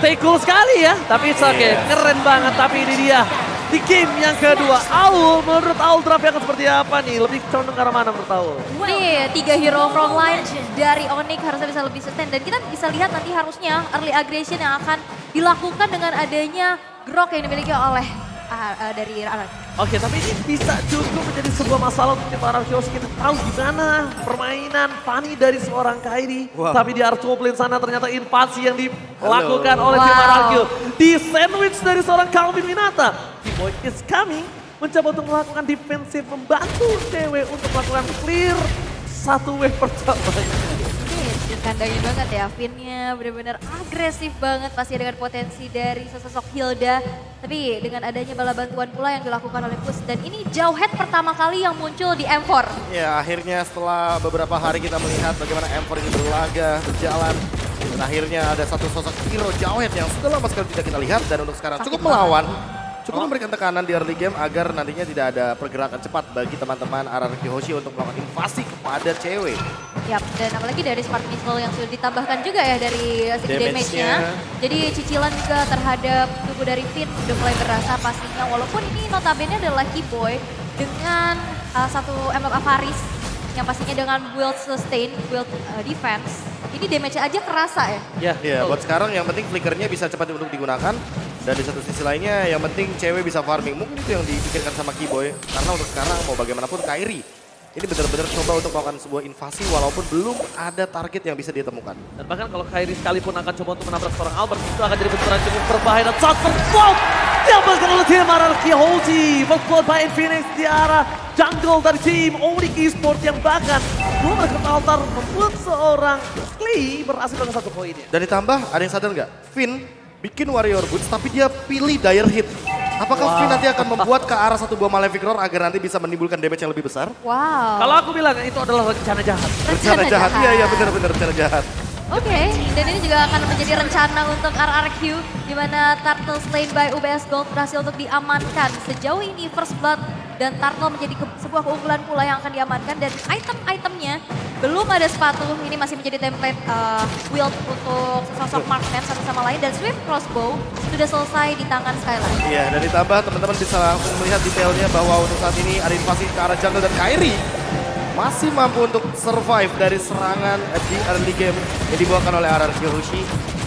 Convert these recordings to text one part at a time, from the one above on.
stay cool sekali ya. Tapi it's okay, keren banget. Tapi ini dia di game yang kedua. Aul, menurut Aul draft yang seperti apa nih? Lebih condong ke arah mana menurut Aul? Nih, 3 hero frontline dari Onyx harusnya bisa lebih sustain. Dan kita bisa lihat nanti harusnya early aggression yang akan dilakukan dengan adanya grok yang dimiliki oleh dari Aran. Oke, tapi ini bisa juga menjadi sebuah masalah untuk para Kios. Kita tahu gimana permainan funny dari seorang Kairi. Wow. Tapi di art top lane sana ternyata invasi yang dilakukan oleh tim Arakyo. Di sandwich dari seorang Calvin Winata. T-Boy is coming. Mencoba untuk melakukan defensif, membantu cewek untuk melakukan clear satu wave pertama. Dikandangin banget ya, Finnya benar-benar agresif banget pasti dengan potensi dari sosok Hilda. Tapi dengan adanya bala bantuan pula yang dilakukan oleh Push. Dan ini jauh head pertama kali yang muncul di M4. Ya akhirnya setelah beberapa hari kita melihat bagaimana M4 ini berlaga, berjalan. Dan akhirnya ada satu sosok hero jauh head yang sudah lama sekali tidak kita lihat. Dan untuk sekarang cukup melawan. Cukup memberikan tekanan di early game agar nantinya tidak ada pergerakan cepat bagi teman-teman RRQ Hoshi untuk melakukan invasi kepada cewek. Yap, dan apalagi dari Spark Missile yang sudah ditambahkan juga ya dari segi damage-nya. Jadi cicilan juga terhadap tubuh dari Finn sudah mulai berasa pastinya. Walaupun ini notabene adalah Keyboy dengan satu MF Avaris yang pastinya dengan build sustain, build defense. Ini damage aja kerasa ya. Iya, buat sekarang yang penting flickernya bisa cepat untuk digunakan. Dan di satu sisi lainnya yang penting cewek bisa farming. Mungkin itu yang dipikirkan sama Keyboy. Karena untuk sekarang mau bagaimanapun Kairi ini benar-benar coba untuk melakukan sebuah invasi walaupun belum ada target yang bisa ditemukan. Dan bahkan kalau Kairi sekalipun akan coba untuk menabrak seorang Albert, itu akan jadi benturan cukup berbahaya. Dan shot first blood diambilkan oleh tim RRQ Hoshi. First blood by Infinix di arah jungle dari tim Onyx Esports yang bahkan belum berkata altar membuat seorang Klee berhasil dengan satu poinnya. Dan ditambah ada yang sadar nggak? Finn bikin Warrior Boots tapi dia pilih Dire Hit. Apakah Finn nanti akan membuat ke arah satu buah Malefic Roar agar nanti bisa menimbulkan damage yang lebih besar? Wow. Kalau aku bilang itu adalah rencana jahat. Rencana jahat, iya benar-benar rencana jahat. Oke, dan ini juga akan menjadi rencana untuk RRQ di mana Turtle slain by UBS Gold berhasil untuk diamankan. Sejauh ini First Blood dan Turtle menjadi sebuah keunggulan pula yang akan diamankan dan item-itemnya belum ada sepatu. Ini masih menjadi template build untuk sesosok marksman satu sama lain dan Swift Crossbow sudah selesai di tangan Skyline. Iya, dan ditambah teman-teman bisa melihat detailnya bahwa untuk saat ini ada invasi ke arah jungle dan Kairi masih mampu untuk survive dari serangan di early game yang dibawakan oleh RRQ Hoshi.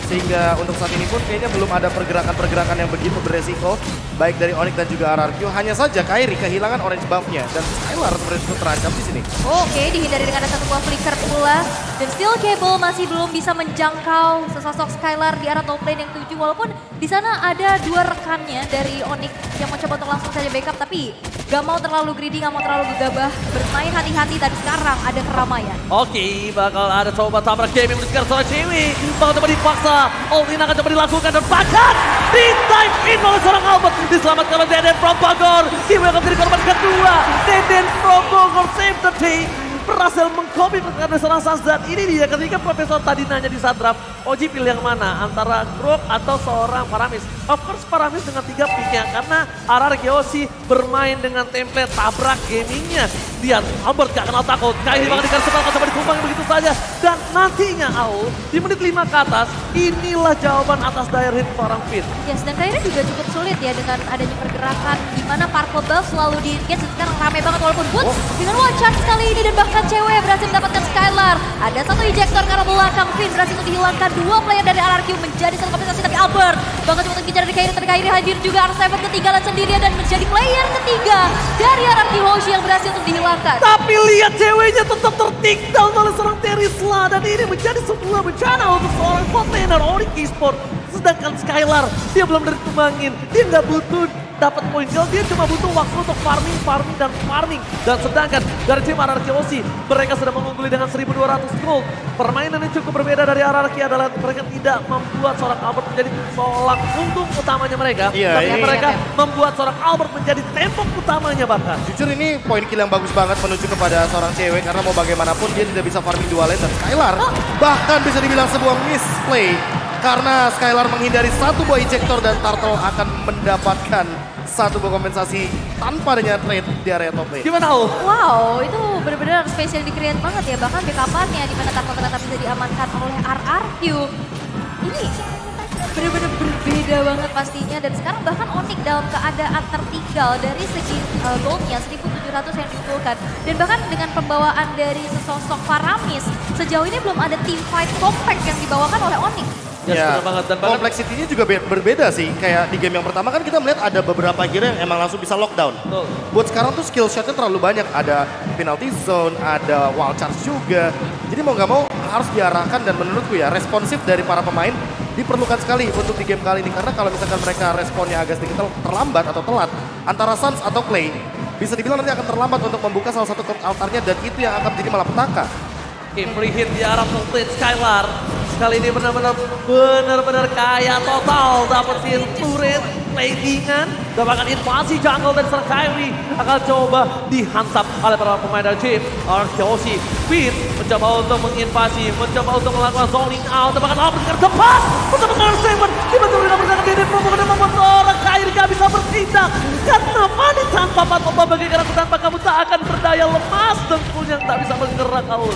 Sehingga untuk saat ini pun kayaknya belum ada pergerakan-pergerakan yang begitu beresiko. Baik dari Onyx dan juga RRQ. Hanya saja Kairi kehilangan orange buff-nya. Dan Skylar sebenarnya terancam di sini. Oke, dihindari dengan ada satu buah flicker pula. Dan Steel Cable masih belum bisa menjangkau sesosok Skylar di arah top lane yang 7. Walaupun di sana ada dua rekannya dari Onyx yang mau coba untuk langsung saja backup. Tapi gak mau terlalu greedy, gak mau terlalu gegabah. Bermain hati-hati dan sekarang ada keramaian. Oke, bakal ada coba tabrak game yang sekarang seorang cewek. Bakal coba dipaksa. All in akan coba dilakukan dan bahkan di time in oleh seorang Albert. Diselamatkan oleh Deden from Bogor. Kim akan menjadi korban kedua. Deden from Bogor save the day. Berhasil mengcopy pergerakan seorang Sans dan ini dia ketika Profesor tadi nanya di saat draft, Oji pilih yang mana antara Grok atau seorang Paramis. Of course Paramis dengan 3 picknya karena RRQ Hoshi bermain dengan template tabrak gamingnya. Lihat Albert gak kenal takut, Kairi bakal dikasih setelah coba dikumpang begitu saja. Dan nantinya Aul di menit 5 ke atas, inilah jawaban atas dire hit seorang Finn. Yes, dan kayaknya juga cukup sulit ya dengan adanya pergerakan di mana Purple Buff selalu di engage sekarang rame banget walaupun Boots dengan one chance kali ini dan bahkan cewek berhasil mendapatkan Skylar. Ada satu ejector ke arah belakang, Finn berhasil untuk dihilangkan 2 player dari RRQ menjadi satu kompensasi tapi Albert bakal coba untuk kejar dari Kairi, tapi Kairi hadir juga R7 ketinggalan sendirian dan menjadi player ketiga dari RRQ Hoshi yang berhasil untuk dihilangkan. Tapi lihat ceweknya tetap tertikdal oleh seorang Terisla dan ini menjadi sebuah bencana untuk seorang container Onyx Esports. Sedangkan Skylar dia belum ditumbangin, dia nggak butuh dapat poin kill, dia cuma butuh waktu untuk farming. Dan sedangkan dari tim RRQ Hoshi, mereka sudah mengungguli dengan 1200 gold. Permainan yang cukup berbeda dari RRQ adalah mereka tidak membuat seorang Albert menjadi tolak punggung utamanya mereka. Tapi mereka membuat seorang Albert menjadi tembok utamanya bahkan. Jujur ini poin kill yang bagus banget menuju kepada seorang cewek karena mau bagaimanapun dia tidak bisa farming 2 lane dan Skylar bahkan bisa dibilang sebuah misplay. Karena Skylar menghindari satu buah ejector dan Turtle akan mendapatkan satu buah kompensasi tanpa adanya trade di area top lane. Gimana Aul? Wow, itu benar-benar spesial di-create banget ya. Bahkan backup-nya di mana Turtle ternyata bisa diamankan oleh RRQ. Ini Bener-bener berbeda banget pastinya. Dan sekarang bahkan Onyx dalam keadaan tertinggal dari segi goldnya 1.700 yang dikumpulkan. Dan bahkan dengan pembawaan dari sesosok Faramis, sejauh ini belum ada team fight compact yang dibawakan oleh Onyx. Ya, benar banget. Dan bahkan kompleksitinya juga berbeda sih. Kayak di game yang pertama kan kita melihat ada beberapa hero yang emang langsung bisa lockdown. Betul. Buat sekarang tuh skill shotnya terlalu banyak. Ada penalty zone, ada wild charge juga. Jadi mau nggak mau harus diarahkan dan menurutku ya responsif dari para pemain diperlukan sekali untuk di game kali ini. Karena kalau misalkan mereka responnya agak sedikit terlambat atau telat, antara Suns atau Clay bisa dibilang nanti akan terlambat untuk membuka salah satu altarnya dan itu yang akan menjadi malapetaka. free hit di arah Fulton Skylar. Kali ini benar-benar kaya total. Dapetin turret, platingan, dapatkan invasi jungle dan serang Kyrie. Akan coba dihantam oleh para pemain dari tim Arkeoshi. Queen mencoba untuk menginvasi, mencoba untuk melakukan zoning out. Dapatkan Albert dengan tepat untuk mengejar Seven. Tiba-tiba didapatkan Deden Promo dan membuat seorang Kyrie gak bisa bertindak. Karena Mani tanpa Patoba bagaikan aku tanpa kamu tak akan berdaya lemas. Dengkulnya tak bisa bergerak Aul.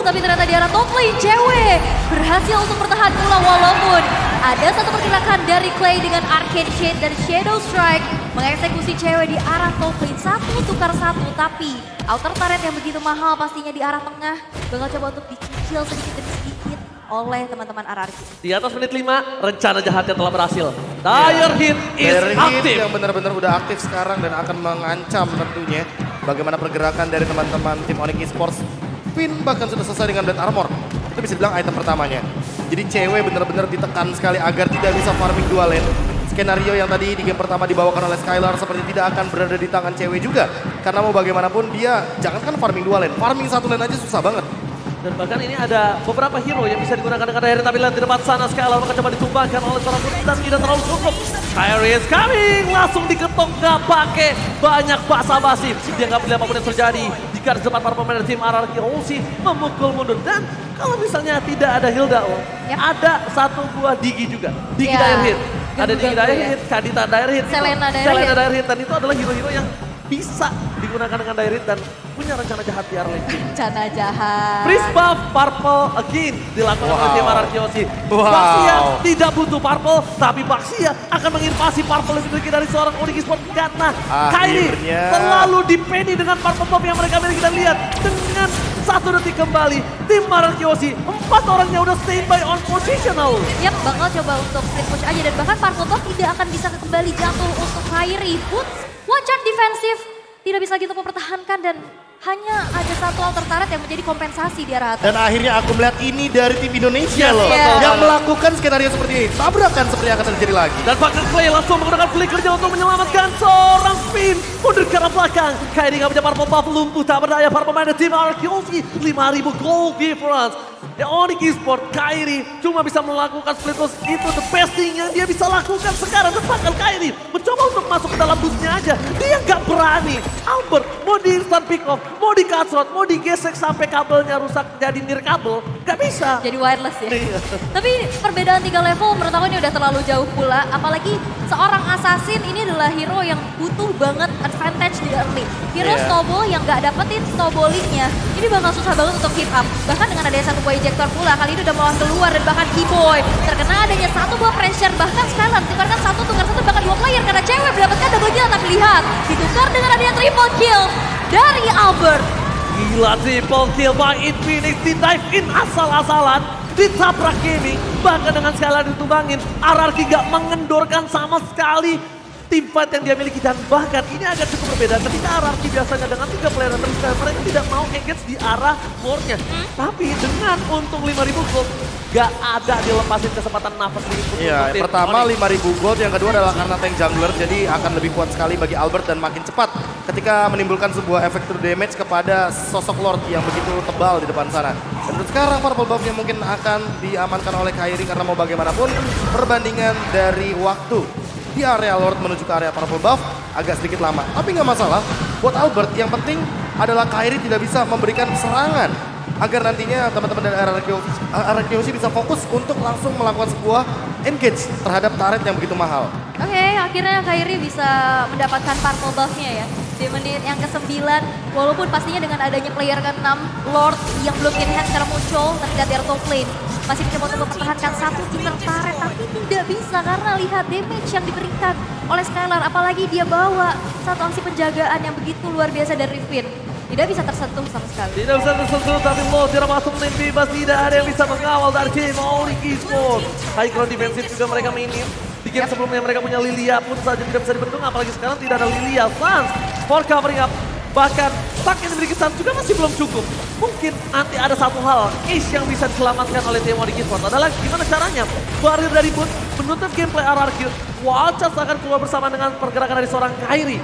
Tapi ternyata di arah top lane cewek berhasil untuk bertahan pula walaupun ada satu pergerakan dari Clay dengan Arcane Shade dan Shadow Strike mengeksekusi cewek di arah top lane. 1 tukar 1 tapi outer turret yang begitu mahal pastinya di arah tengah bakal coba untuk dicicil sedikit demi sedikit oleh teman-teman RRQ. Di atas menit 5, rencana jahatnya telah berhasil. Dire Hit is aktif. Yang benar-benar udah aktif sekarang dan akan mengancam tentunya bagaimana pergerakan dari teman-teman tim Onyx Esports. Queen bahkan sudah selesai dengan Blade Armor. Itu bisa dibilang item pertamanya. Jadi cewek benar-benar ditekan sekali agar tidak bisa farming dua lane. Skenario yang tadi di game pertama dibawakan oleh Skylar seperti tidak akan berada di tangan cewek juga. Karena mau bagaimanapun dia jangankan farming dua lane, farming satu lane aja susah banget. Dan bahkan ini ada beberapa hero yang bisa digunakan dengan Dire, tapi lihat di depan sana Skylar akan coba ditumbangkan oleh seorang Putri dan tidak terlalu cukup. Kyrie is coming, langsung diketok gak pakai banyak basa-basi. Dia gak peduli apapun yang terjadi. Jika di depan para pemain tim RRQ memukul mundur. Dan kalau misalnya tidak ada Hilda, ada satu buah Digi juga. Digi Dire Hit. Ada Digi Dire Hit, Kadita Dire Hit, Selena Dire Hit. Dan itu adalah hero-hero yang bisa digunakan dengan Dire Hit dan punya rencana jahat di early game. Rencana jahat. Freeze buff purple again dilakukan oleh tim RRQ. Baxia tidak butuh purple, tapi Baxia akan menginvasi purple yang dimiliki dari seorang Onyx Esports karena Kyrie terlalu dipeni dengan purple buff yang mereka miliki. Dan lihat dengan 1 detik kembali tim RRQ 4 orangnya udah standby on positional. Yap, bakal coba untuk split push aja dan bahkan purple buff tidak akan bisa kembali jatuh untuk Kyrie. Boots one shot defensif tidak bisa gitu mempertahankan dan hanya ada satu alter turret yang menjadi kompensasi di arah atas. Dan akhirnya aku melihat ini dari tim Indonesia loh. Yang melakukan skenario seperti ini. Tabrakan seperti yang akan terjadi lagi. Dan bahkan Clay langsung menggunakan flickernya untuk menyelamatkan seorang Spin. Mundur ke arah belakang. Kyrie gak punya purple buff, lumpuh tak berdaya para pemain tim RRQ. 5.000 gold difference. The Onyx Esports, Kyrie cuma bisa melakukan split push. Itu the best thing yang dia bisa lakukan sekarang. Dan bahkan Kyrie mencoba untuk masuk ke dalam busnya aja. Dia gak berani. Albert mau di instant pick off, mau di cut shot, mau digesek sampai kabelnya rusak jadi nir kabel. Gak bisa. Jadi wireless ya. Tapi perbedaan 3 level menurut aku ini udah terlalu jauh pula. Apalagi seorang assassin ini adalah hero yang butuh banget advantage di early. Hero snowball yang gak dapetin snowballingnya. Ini bakal susah banget untuk keep up. Bahkan dengan adanya satu buah ejector pula, kali ini udah mau keluar dan bahkan Keyboy terkena adanya satu buah pressure. Bahkan Skylar ditukarkan 1 tukar 1 bahkan 2 player karena cewek mendapatkan double kill. Tapi lihat, ditukar dengan adanya triple kill dari Albert. Gila triple kill by Infinix, di dive in asal-asalan, ditabrak gaming, bahkan dengan Skylar ditumbangin, RRQ gak mengendorkan sama sekali tim fight yang dia miliki. Dan bahkan ini agak cukup berbeda ketika RRQ biasanya dengan 3 player terus mereka tidak mau engage di arah core-nya. Tapi dengan untung 5.000 gold, gak ada dilepasin kesempatan nafas sedikit. Iya, pertama 5.000 gold, yang kedua adalah karena tank jungler, jadi akan lebih kuat sekali bagi Albert dan makin cepat ketika menimbulkan sebuah efek true damage kepada sosok Lord yang begitu tebal di depan sana. Dan untuk sekarang purple buff-nya mungkin akan diamankan oleh Kyrie karena mau bagaimanapun perbandingan dari waktu di area Lord menuju ke area purple buff agak sedikit lama. Tapi nggak masalah, buat Albert yang penting adalah Kyrie tidak bisa memberikan serangan agar nantinya teman-teman dari RRQ bisa fokus untuk langsung melakukan sebuah engage terhadap turret yang begitu mahal. Oke, akhirnya Kyrie bisa mendapatkan purple buff-nya ya. Di menit yang ke-9, walaupun pastinya dengan adanya player ke-6, Lord yang belum in hand sekarang muncul, tapi dari top lane. masih mencoba untuk mempertahankan satu inner turret, tapi tidak bisa karena lihat damage yang diberikan oleh Skylar. Apalagi dia bawa satu aksi penjagaan yang begitu luar biasa dari Finn. Tidak bisa tersentuh sama sekali. Tidak bisa tersentuh, tapi Lo tidak masuk main bebas. Tidak ada yang bisa mengawal dari tim Onyx Esports. High ground defensif juga mereka mainin. Di game sebelumnya mereka punya Lilia pun saja tidak bisa dibendung. Apalagi sekarang tidak ada Lilia. Sans for covering up. Bahkan stack yang dimiliki Sans juga masih belum cukup. Mungkin nanti ada satu hal Ace yang bisa diselamatkan oleh tim Onyx Esports adalah gimana caranya Barir dari Boot menutup gameplay RRQ. Wildcats akan keluar bersama dengan pergerakan dari seorang Kairi.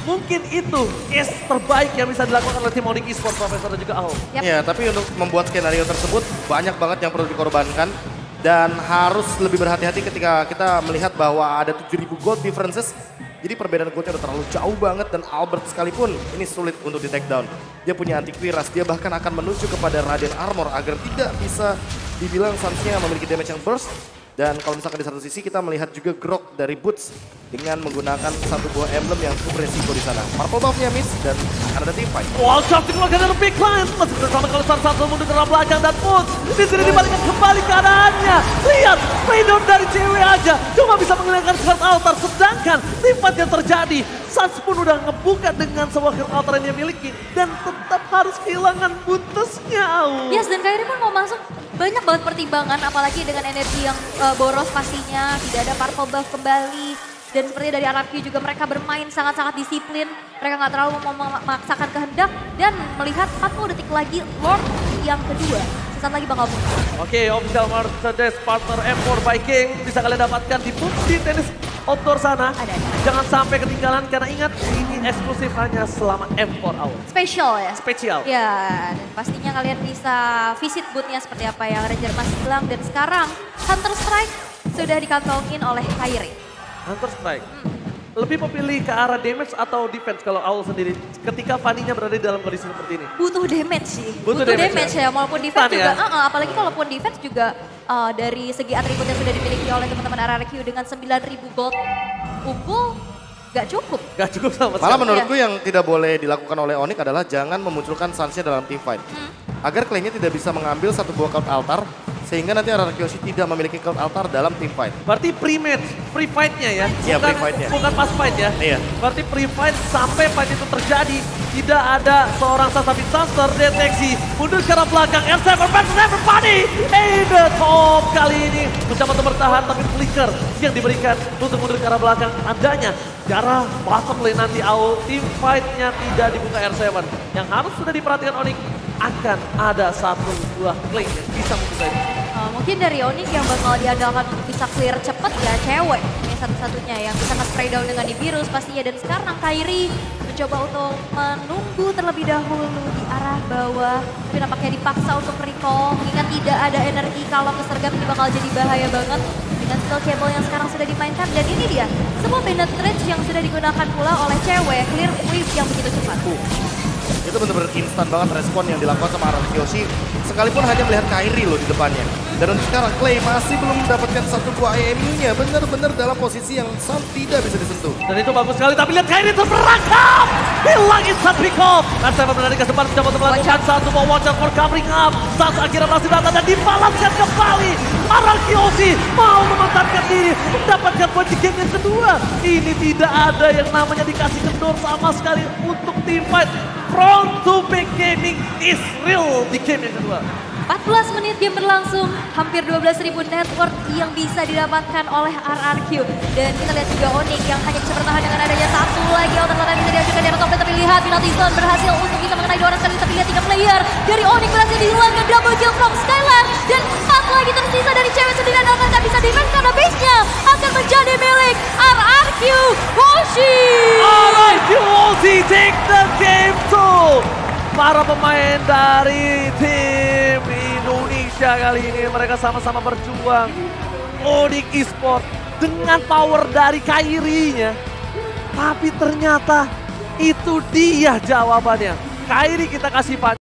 Mungkin itu ace terbaik yang bisa dilakukan oleh tim Onyx Esports, Profesor dan juga Aho. Ya, tapi untuk membuat skenario tersebut banyak banget yang perlu dikorbankan. Dan harus lebih berhati-hati ketika kita melihat bahwa ada 7.000 gold differences. Jadi perbedaan goldnya udah terlalu jauh banget dan Albert sekalipun ini sulit untuk di take down. Dia punya anti Quiras, dia bahkan akan menuju kepada Radiant Armor agar tidak bisa dibilang Sans-nya memiliki damage yang burst. Dan kalau misalkan di satu sisi kita melihat juga Grok dari Boots dengan menggunakan satu buah emblem yang cukup resiko di sana. Purple buff-nya miss dan akan ada team fight. Wildcats dikeluarkan dari big line. Masih bersama kalau satu mundur ke arah belakang dan Boots di sini dibalikkan kembali keadaannya. Lihat, freedom dari cewek aja cuma bisa menghilangkan Heart Altar. Sedangkan team fight yang terjadi, Sans pun udah ngebuka dengan sebuah Heart Altar yang dia miliki dan tetap harus kehilangan Buntesnya. Yes, dan Kairi pun mau masuk. Banyak banget pertimbangan, apalagi dengan energi yang boros pastinya. Tidak ada purple buff kembali. Dan seperti dari RRQ juga mereka bermain sangat-sangat disiplin. Mereka nggak terlalu memaksakan kehendak. Dan melihat 40 detik lagi Lord yang kedua. Sesaat lagi bakal muncul. Oke, official Mercedes partner M4 by King. Bisa kalian dapatkan di Putri Tenis Outdoor sana. Ada. Jangan sampai ketinggalan karena ingat ini eksklusif hanya selama M4 Hour. Spesial ya? Spesial. Ya, dan pastinya kalian bisa visit boothnya seperti apa yang Ranger Mas bilang. Dan sekarang Hunter Strike sudah dikantongin oleh Kairi. Hunter Strike. Lebih memilih ke arah damage atau defense kalau Owl sendiri ketika Fanny-nya berada di dalam kondisi seperti ini? Butuh damage sih. Butuh damage ya, maupun defense Stun juga. ya? Apalagi kalaupun defense juga dari segi atribut yang sudah dimiliki oleh teman-teman RRQ dengan 9.000 gold kumpul, gak cukup. Gak cukup sama sekali. Malah menurutku yang tidak boleh dilakukan oleh Onyx adalah jangan memunculkan Sans-nya dalam team fight. Agar klien-nya tidak bisa mengambil satu buah Cloud Altar. Sehingga nanti RRQ tidak memiliki Cloud Altar dalam team fight. Berarti pre-match, pre-fight-nya ya? Iya, pre-fight-nya. Bukan pas fight ya? Iya. Berarti pre-fight sampai fight itu terjadi. Tidak ada seorang Sasabi Sans terdeteksi. Mundur ke arah belakang, R7 back to everybody. In the top kali ini. Mencoba untuk bertahan tapi flicker yang diberikan untuk mundur ke arah belakang. Tandanya darah bottom lane nanti AO team fight-nya tidak dibuka R7. Yang harus sudah diperhatikan Onyx akan ada satu buah claim yang bisa membuka itu. Mungkin dari Onyx yang bakal diandalkan untuk bisa clear cepet ya cewek. Ini satu-satunya yang bisa nge-spray down dengan Ibirus pastinya. Dan sekarang Kairi mencoba untuk menunggu terlebih dahulu di arah bawah. Tapi nampaknya dipaksa untuk recall. Mengingat tidak ada energi kalau kesergap ini bakal jadi bahaya banget. Dengan skill cable yang sekarang sudah dimainkan. Dan ini dia, sebuah penetrate yang sudah digunakan pula oleh cewek. Clear wave yang begitu cepat. Itu benar-benar instan banget respon yang dilakukan sama RRQ Yoshi. Sekalipun hanya melihat Kairi loh di depannya. Dan untuk sekarang Clay masih belum mendapatkan satu buah IMU-nya. Benar-benar dalam posisi yang Sans tidak bisa disentuh. Dan itu bagus sekali, tapi lihat Kairi terperangkap. Hilang instant pick off. Arseven berada di depan mencoba untuk melakukan satu buah watch out for covering up. Sans akhirnya berhasil datang dan dibalaskan kembali. RRQ Yoshi mau memanfaatkan diri. Mendapatkan poin di game yang kedua. Ini tidak ada yang namanya dikasih kendor sama sekali untuk team fight. Front to back gaming is real di game yang kedua. 14 menit game berlangsung, hampir 12.000 network yang bisa didapatkan oleh RRQ. Dan kita lihat juga Onyx yang hanya bisa bertahan dengan adanya satu lagi outer yang bisa diajukan dari top lane. Tapi lihat penalty zone berhasil untuk bisa mengenai 2 orang sekali. Tapi lihat 3 player dari Onyx berhasil dihilangkan, double kill from Skylar. Dan 4 lagi tersisa dari cewek sendiri dan tidak bisa defense karena base-nya akan menjadi milik RRQ Hoshi. RRQ Hoshi take the game too. Para pemain dari tim Indonesia kali ini mereka sama-sama berjuang. Onyx Esports dengan power dari Kairi-nya. Tapi ternyata itu dia jawabannya. Kairi kita kasih